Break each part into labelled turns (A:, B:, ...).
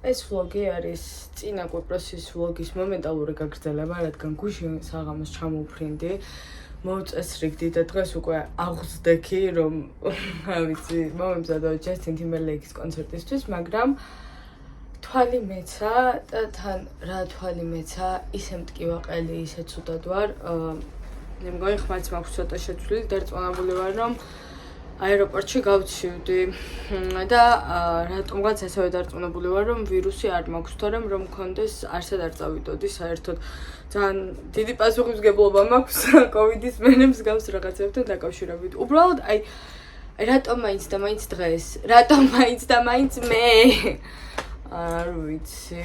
A: ეს vlogi არის წინა კვიპროსის vlogis მომენტალური გაგრძელება, რადგან გუშინ საღამოს ჩამოვფრინდი. მოვწესრიგდი და დღეს უკვე აღვწდექი, რომ არ ვიცი, მომემზადა Justin Timberlake-ის კონცერტისთვის, მაგრამ თვალი მეცა და თან რა თვალი მეცა, ისე მტკივა ყელი, ისე ცუდად ვარ. მე მგონი ხმაც მაქვს ცოტა შეცვლილი, დარწმუნებული ვარ, რომ აეროპორტში გავცივდი და რატომღაც ასევე დარწმუნებული ვარ, რომ ვირუსი არ მაქვს, თორემ რომ მქონდეს არსად არ წავიდოდი საერთოდ. ძალიან დიდი პასუხისმგებლობა მაქვს COVID-ის მერე მსგავს რაღაცებთან დაკავშირებით. უბრალოდ აი რატომ მაინც და მაინც დღეს? რატომ მაინც და მაინც მე? არ ვიცი.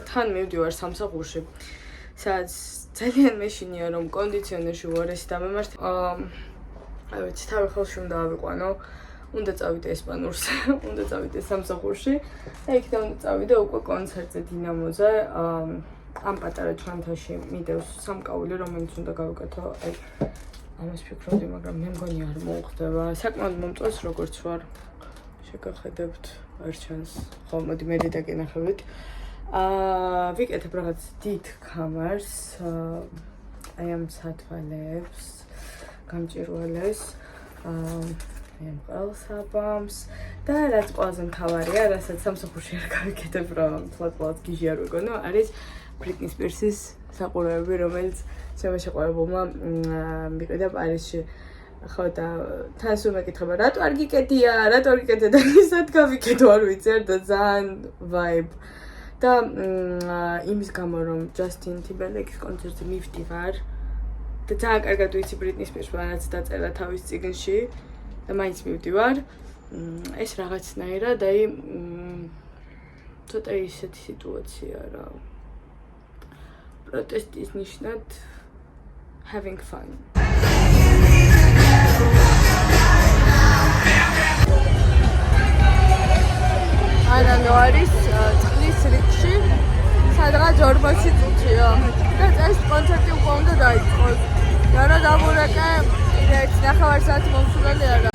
A: თან მივდივარ სამსახურში. სადაც ძალიან მეშინია რომ კონდიციონერში უარესი დამემართე. აი ვიცი, თავი ხელში უნდა ავიყვანო. უნდა წავიდე ესპანურს, უნდა წავიდე სამსახურში და იქიდან უნდა წავიდე უკვე კონცერტზე დინამოზე. ამ პატარა ჩანთაში მიდევს სამკაული, რომელიც უნდა გავიკეთო. აი ამას ფიქრობდი, მაგრამ მე მგონი არ მოუხდება. საკმაოდ მომწონს როგორც ვარ. შეგახედებთ, არ ჩანს. ხო, მოდი მე დაგენახებით. ვიკეთებ რაღაც დიდ კამერას. აი ამ სათვალეებს გამჭირვალეს. მე მყელსაბამს და რაც ყველაზე მთავარია, რასაც სამსახურში არ გავიკეთებ, რომ თვალად გიჟი არ ვიგონო, არის Britney Spears-ის საყურეები, რომელიც შემოშეყვებულმა მიყიდა პარიზში. ხო და თან სულ მეკითხება, რატო არ გიკეთია, რატო არ გიკეთე და ისად გავიკეთო, არ ვიცი, და ძალიან vibe. და იმის გამო, რომ Justin Timberlake-ის კონცერტზე მივდივარ და ძალიან კარგად ვიცი Britney Spears-მა რაც დაწერა თავის წიგნში და მაინც მივდივარ. ეს რაღაცნაირად აი ცოტა ისეთი სიტუაცია რა. პროტესტის ნიშნად having fun. ანუ არის წყლის რიგში სადღაც 40 წუთია და ეს კონცერტი უკვე უნდა დაიწყოს. რა დავურეკე, კიდე 1.5 საათი მომსვლელი არა.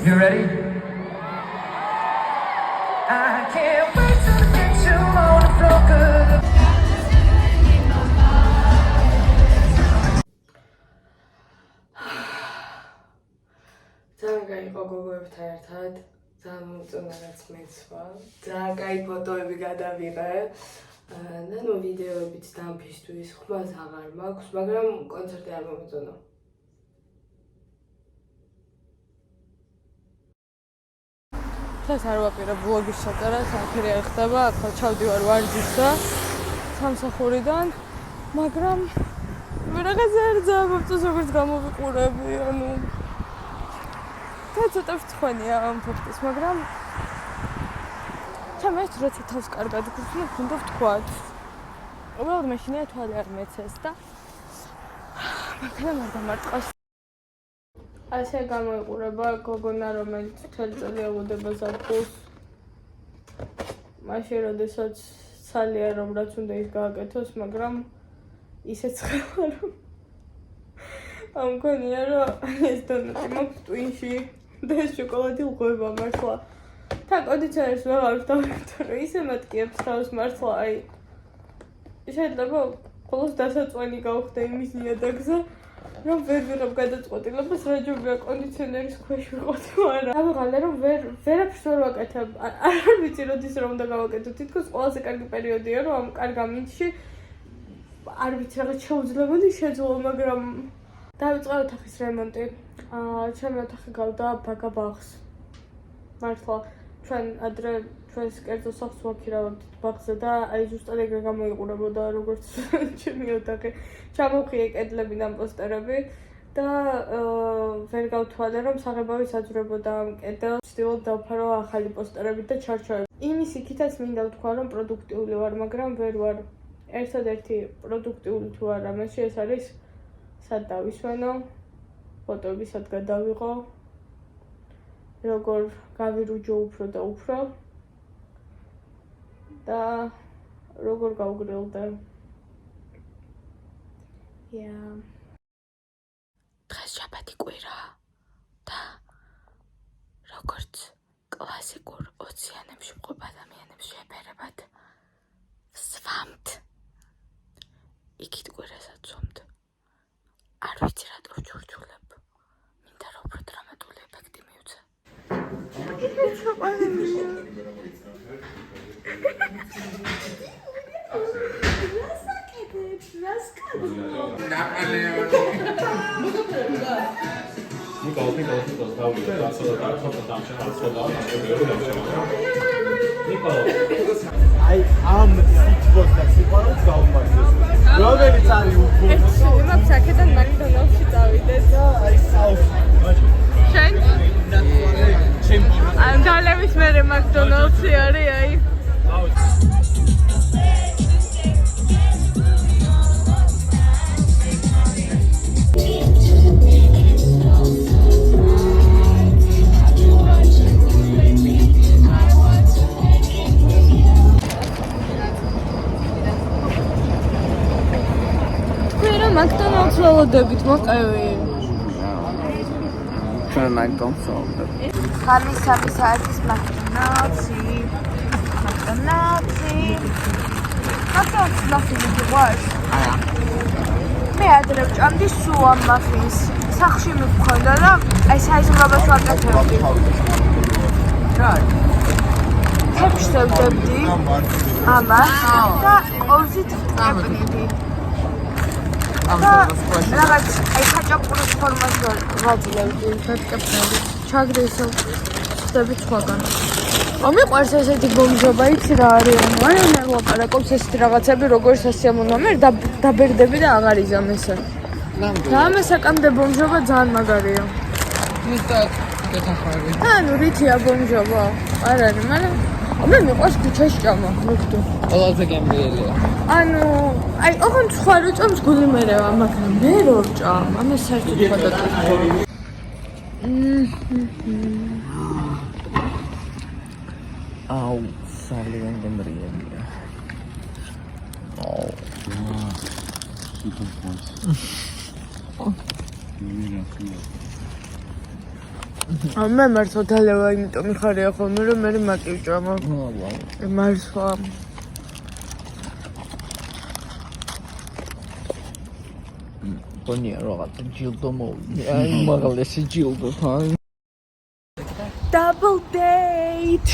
B: You ready? I can't wait to get you on the floor, good.
A: ძალიან გაიყო გოგოებთან ერთად, ძალიან მომწონა რაც მეცვა, ძალიან კაი ფოტოები გადავიღე. ნანო ვიდეოებიც დამფისთვის, ხმას აღარ მაქვს, მაგრამ კონცერტი არ მომეწონა. დღეს არ ვაპირებ vlogis ჩაწერას, არაფერი არ ხდება, ახლა ჩავდივარ ვარჯიშზე სამსახურიდან, მაგრამ მე რაღაცა არ ძაბობწოს როგორც გამოვიყურები, ანუ ცოტა ვწხვენია ამ ფაქტის, მაგრამ ჩემს როცა თავს კარგად გქონდა, უნდა ვთქვათ. უბრალოდ მეშინია თვალი არ მეცეს და მაგრამ არ დამარტყას. ასე გამოიყურება გოგონა, რომელიც მთელი წელი აღუდება ზაფხულს. მაშინ, როდესაც ცალია რომ რაც უნდა ის გააკეთოს, მაგრამ ისე ცხელა რომ ამქონია რომ ეს დონატი მაქვს ტვინში და ეს შოკოლადი ლღვება მართლა. თან კონდიციონერს ვეღარ ვდავებთ, რომ ისე მატკიებს თავს მართლა, აი შეიძლება ყოველს დასაწვენი გავხდე იმის ნიადაგზე. რომ ვერ ვიღებ გადაწყვეტილებას, რა ჯობია კონდიციონერის ქვეშ ვიყოთ, არა. ამაღალე რომ ვერაფერს ვერ ვაკეთებ. არ ვიცი როდის რა უნდა გავაკეთო. თითქოს ყველაზე კარგი პერიოდია, რომ ამ კარგ ამინდში არ ვიცი რაღაც შეუძლებელი შეძლო, მაგრამ დავიწყე ოთახის რემონტი. ჩემი ოთახი გავდა ბაგაბაღს. მართლა ჩვენ ადრე ჩვენს კერძო სახლს ვაქირავებთ ბაღზე და აი ზუსტად ეგრე გამოიყურებოდა როგორც ჩემი ოთახი. ჩამოვხიე კედლები და პოსტერები და ვერ გავთვალე რომ საღებავი საძვრებოდა ამ კედელს. ვცდილობ დავფარო ახალი პოსტერებით და ჩარჩოები. იმის იქითაც მინდა ვთქვა რომ პროდუქტიული ვარ, მაგრამ ვერ ვარ. ერთადერთი პროდუქტიული თუ არა, მასში ეს არის სად დავისვენო, ფოტოები სად გადავიღო, როგორ გავირუჯო უფრო და უფრო და როგორ გავგრილდე. დღეს შაბათი კვირაა და როგორც კლასიკურ ოციანებში მყოფ ადამიანებს შეფერებად ვსვამთ. იქით კვირასაც ვსვამთ. არ ვიცი რატო ვჩურჩულებ. მინდა რომ უფრო დრამატული ეფექტი მივცე.
C: აი ამ სიტყვას სიყვარულს გავუმართლეს. რომელიც არის უფრო
A: იმას აქედან მაკდონალდსში წავიდეთ.
C: აი საუბრობ.
A: შენ? ამ დალევის მერე მაკდონალდსი არის აი. McDonald's ველოდებით მოყევი.
C: ჩვენ McDonald's ველოდებით.
A: სამი საათის McDonald's-ი. McDonald's მაფინი ვარ. მე ადრე ვჭამდი სულ ამ მაფინს. სახში მივქონდა და აი საიზმრობას ვაკეთებდი. თეფშზე ვდებდი ამას და ყოველთვის ვკეპნიდი. რაღაც აი ხაჭაპურის ფორმას ვაძლევდი, ვაკეთებდი. ჩაგდესო ხდები სხვაგან. მიყვარს ესეთი ბომჟობა, იცი რა არის? მაგრამ არ ვაპარაკობს ესეთი რაღაცები, როგორც სასიამოვნოა. მე დაბერდები და აღარ იზამ ესე. და ამას საკამდე ბომჟობა ძალიან მაგარია.
C: ზუსტად გეთახმები.
A: ანუ რითია ბომჟობა? არ არის, მაგრამ მე მიყვარს ქუჩაში ჭამა, მოგდო.
C: ყველაზე გემრიელია.
A: ანუ აი ოღონდ სხვა რო ჭამს გული მერევა, მაგრამ მე რო ჭამ, ამას საერთოდ სხვა დაკითხები.
C: აუ, ძალიან გემრიელია. აუ.
A: მე მართლა დალევა, იმიტომ მიხარია ხოლმე რომ მე მაკი ვჭამა. მართლა.
C: ბონია რაღაცა ჯილდო მოვიდა. აი მაგალესი ჯილდო თან.
A: Double date.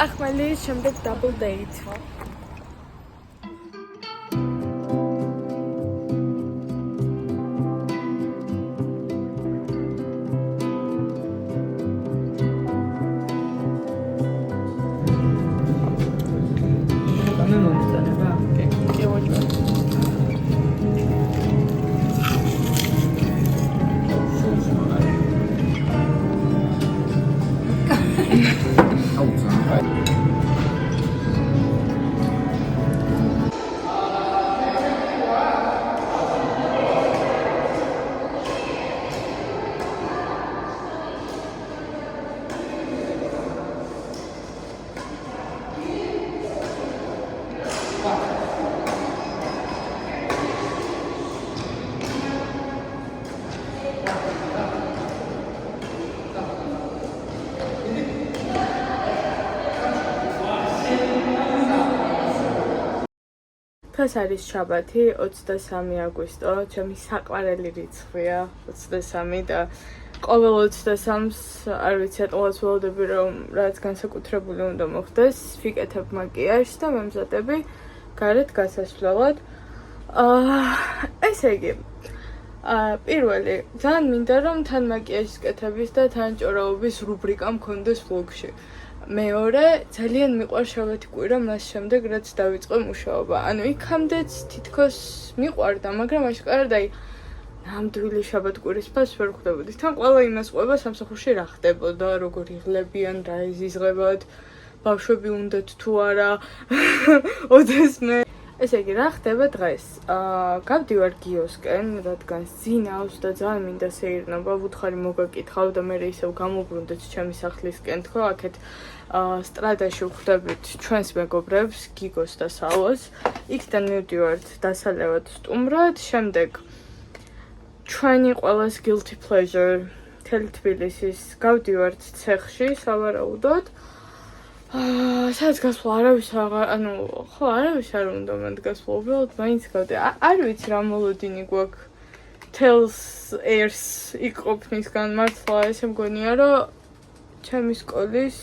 A: ახმალის შემდეგ double date. დღეს არის შაბათი, 23 აგვისტო, ჩემი საყვარელი რიცხვია 23 და ყოველ 23-ს არ ვიცი, ატყუას ველოდები რომ რაც განსაკუთრებული უნდა მოხდეს, ვიკეთებ მაკიაჟს და მემზადები გარეთ გასასვლელად. ესე იგი, პირველი, ძალიან მინდა რომ თან მაკიაჟის კეთების და თან ჭორაობის რუბრიკა მქონდეს ვლოგში. მეორე ძალიან მიყვარს შაბათი კვირა მას შემდეგ რაც დავიწყე მუშაობა. ანუ იქამდეც თითქოს მიყვარდა, მაგრამ აშკარად აი ნამდვილი შაბათ-კვირის ფასს ვერ ხვდებოდი. თან ყველა იმას ყვება სამსახურში რა ხდებოდა, როგორ იღლებიან, რა იზიზღებოდ, ბავშვები უნდათ თუ არა. ოდესმე. ესე იგი, რა ხდება დღეს? გავდივარ გიოსკენ, რადგან ზინავს და ძალიან მინდა სეირნობა, ვუთხარი მოგაკითხავ და მე ისევ გამოვბრუნდეთ ჩემი სახლისკენ, თქო, აქეთ სტრადაში ვხვდებით ჩვენს მეგობრებს, გიგოს და სალოს. იქიდან მივდივართ დასალევად სტუმრად, შემდეგ ჩვენი ყველას guilty pleasure მთელი თბილისის გავდივართ ცეხში სავარაუდოდ. სადაც გასვლა არავის ანუ ხო არავის არ უნდა მანდ გასვლა უბრალოდ მაინც გავდი. არ ვიცი რა მოლოდინი გვაქვს tells airs იყოფნისგან მართლა ესე მგონია რომ ჩემი სკოლის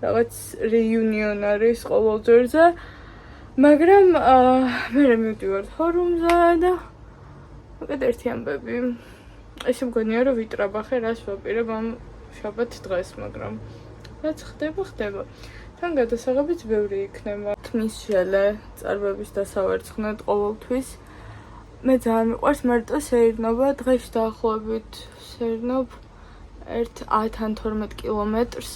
A: რაღაც reunion არის ყოველ ჯერზე, მაგრამ მე მივდივართ ფორუმზე და მოკეთ ერთი ამბები. ესე მგონია რომ ვიტრაბახე რას ვაპირებ ამ შაბათ დღეს, მაგრამ რაც ხდება. თან გადასაღებიც ბევრი იქნება. თმის ჟელე წარბების დასავერცხნად ყოველთვის. მე ძალიან მიყვარს მარტო სეირნობა, დღეს დაახლოებით სეირნობ 10-12 კილომეტრს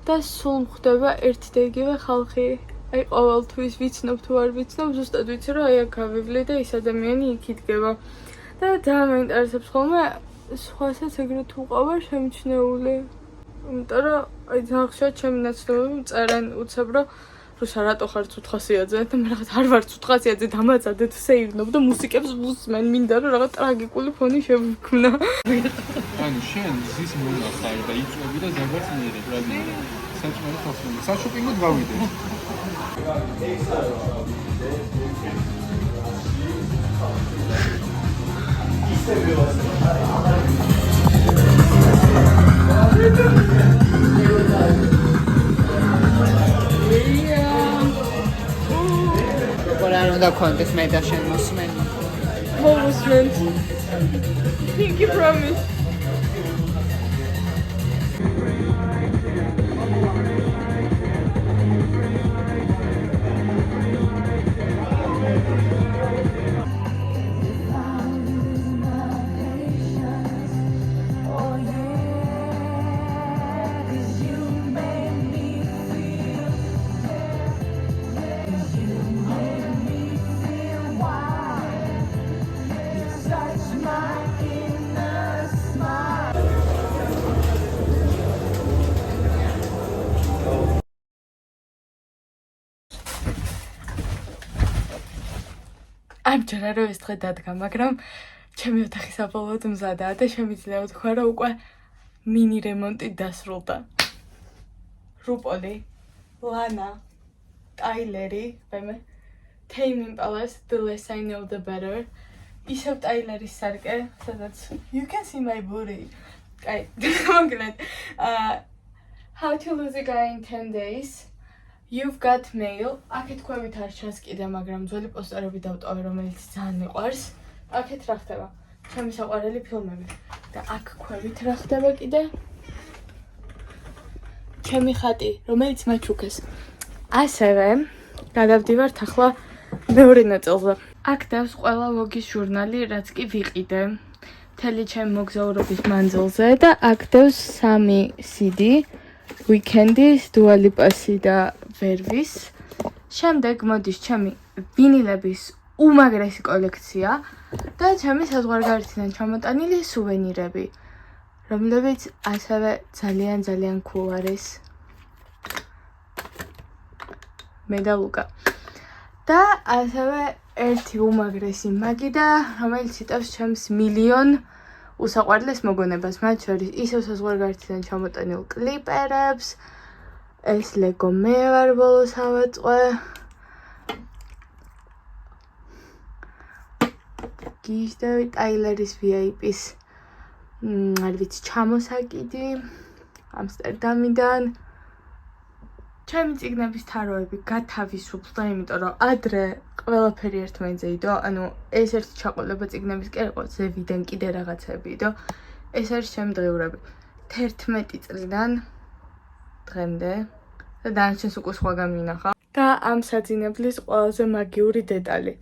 A: და სულ ხდება ერთი და იგივე ხალხი. აი ყოველთვის ვიცნობ თუ არ ვიცნობ, ზუსტად ვიცი რომ აი აქ ავივლი და ის ადამიანი იქ იდგება. და ძალიან მაინტერესებს ხოლმე სხვასაც ეგრეთ უყავარ შემჩნეული. იმიტომ რომ აი ძალიან ხშირად ჩემი ნაცნობები წერენ უცებ რომ რუსა რატო ხარ 400-ზე და მე რაღაც არ ვარ 400-ზე დამაწადეთ სეირნობ და მუსიკებს ვუსმენ, მინდა რომ რაღაც ტრაგიკული ფონი შევქმნა.
D: ანუ შენ ზის მონახარ და იწვევი და ზაგარს მიერებ რა გინდა. საჭმელი ხოსმელი. საშოპინგოდ გავიდე.
E: როგორ არ უნდა კონდეს მე და შენ მოსმენი.
A: Movement. Pinky promise. ამჯერა რომ ეს დღე დადგა, მაგრამ ჩემი ოთახი საბოლოოდ მზადაა და შემიძლია ვთქვა, რომ უკვე მინი რემონტი დასრულდა. რუპოლი, ლანა, ტაილერი, ვემე, Tame Impala's The Less I Know The Better. ისევ ტაილერის სარკე, სადაც You Can See My Booty. აი, მოგლედ. How to Lose a Guy in 10 Days. You've Got Mail. აქეთ ქვევით არ ჩანს კიდე, მაგრამ ძველი პოსტერები დავტოვე, რომელიც ძალიან მიყვარს. აქეთ რა ხდება? ჩემი საყვარელი ფილმები. და აქ ქვევით რა ხდება კიდე? ჩემი ხატი, რომელიც მაჩუქეს. ასევე გადავდივართ ახლა მეორე ნაწილზე. აქ დავს ყველა ვოგის ჟურნალი, რაც კი ვიყიდე. მთელი ჩემი მოგზაურობის მანძილზე და აქ დავს 3 CD. Weekendis, Dua Lipa-ი და Vervis. შემდეგ მოდის ჩემი ვინილების უმაგრესი კოლექცია და ჩემი საზღვარგარეთიდან ჩამოტანილი სუვენირები, რომლებიც ასევე ძალიან cool არის. მე და ლუკა. და ასევე ერთი უმაგრესი მაგიდა, რომელიც იტევს ჩემს მილიონ უსაყვარლეს მოგონებას, მათ შორის ისევ საზღვარგარეთიდან ჩამოტანილ კლიპერებს, ეს ლეგო მე ვარ ბოლოს ავაწყვე. გიჟდები ტაილერის VIP-ის არ ვიცი ჩამოსაკიდი ამსტერდამიდან. ჩემი წიგნების თაროები გათავისუფლდა, იმიტომ რომ ადრე ყველაფერი ერთმანეთზე იდო, ანუ ეს ერთი ჩაყოლება წიგნების კი არ იყო, ზევიდან კიდე რაღაცები იდო. ეს არის ჩემი დღიურები. 11 წლიდან დღემდე და დანარჩენს უკვე სხვაგან მინახავ. და ამ საძინებლის ყველაზე მაგიური დეტალი.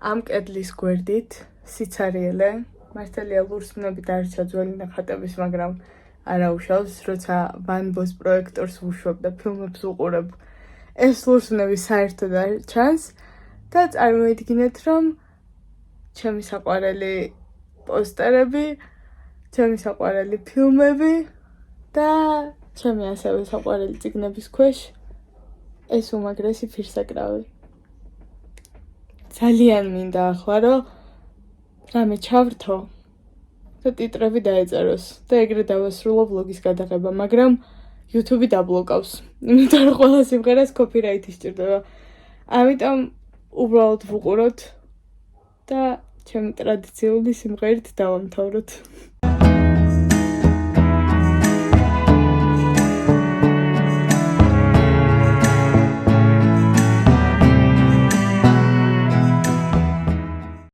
A: ამ კედლის გვერდით სიცარიელე, მართალია ლურსმნები დარჩა ძველი ნახატების, მაგრამ არა უშავს, როცა ვან ბოს პროექტორს ვუშვებ და ფილმებს ვუყურებ. ეს ლურსმნები საერთოდ არ ჩანს და წარმოიდგინეთ, რომ ჩემი საყვარელი პოსტერები, ჩემი საყვარელი ფილმები და ჩემი ასევე საყვარელი წიგნების ქვეშ ეს უმაგრესი ფირსაკრავი. ძალიან მინდა ახლა, რომ რამე ჩავრთო და ტიტრები დაეწეროს და ეგრე დავასრულო ვლოგის გადაღება, მაგრამ YouTube დაბლოკავს, იმიტომ რომ ყველა სიმღერას copyright-ი სჭირდება. ამიტომ უბრალოდ ვუყუროთ და ჩემი ტრადიციული სიმღერით დავამთავროთ.